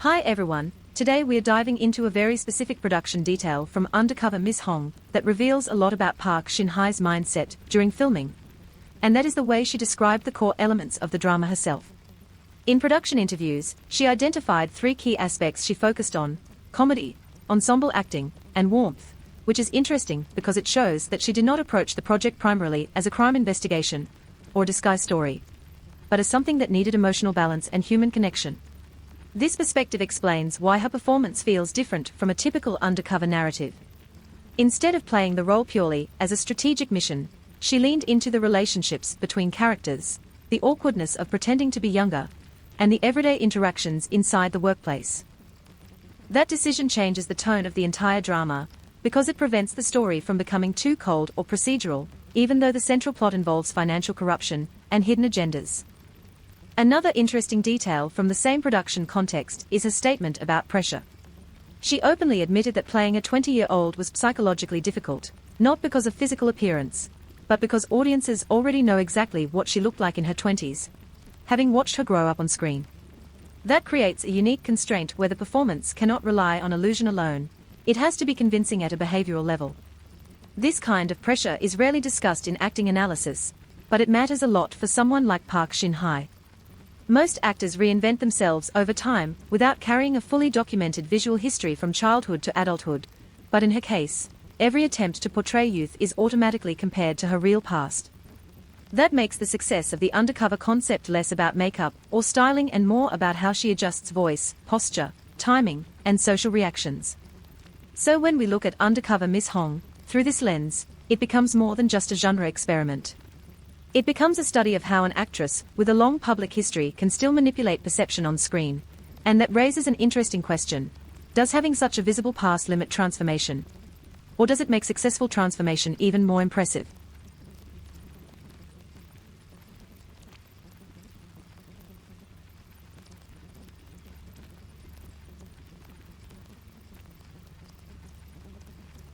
Hi everyone, today we are diving into a very specific production detail from Undercover Miss Hong that reveals a lot about Park Shin Hye's mindset during filming. And that is the way she described the core elements of the drama herself. In production interviews, she identified 3 key aspects she focused on: comedy, ensemble acting, and warmth, which is interesting because it shows that she did not approach the project primarily as a crime investigation or disguised story, but as something that needed emotional balance and human connection. This perspective explains why her performance feels different from a typical undercover narrative. Instead of playing the role purely as a strategic mission, she leaned into the relationships between characters, the awkwardness of pretending to be younger, and the everyday interactions inside the workplace. That decision changes the tone of the entire drama, because it prevents the story from becoming too cold or procedural, even though the central plot involves financial corruption and hidden agendas. Another interesting detail from the same production context is her statement about pressure. She openly admitted that playing a 20-year-old was psychologically difficult, not because of physical appearance, but because audiences already know exactly what she looked like in her 20s, having watched her grow up on screen. That creates a unique constraint where the performance cannot rely on illusion alone, it has to be convincing at a behavioral level. This kind of pressure is rarely discussed in acting analysis, but it matters a lot for someone like Park Shin Hye. Most actors reinvent themselves over time without carrying a fully documented visual history from childhood to adulthood, but in her case, every attempt to portray youth is automatically compared to her real past. That makes the success of the undercover concept less about makeup or styling and more about how she adjusts voice, posture, timing, and social reactions. So when we look at Undercover Miss Hong through this lens, it becomes more than just a genre experiment. It becomes a study of how an actress with a long public history can still manipulate perception on screen, and that raises an interesting question: does having such a visible past limit transformation? Or does it make successful transformation even more impressive?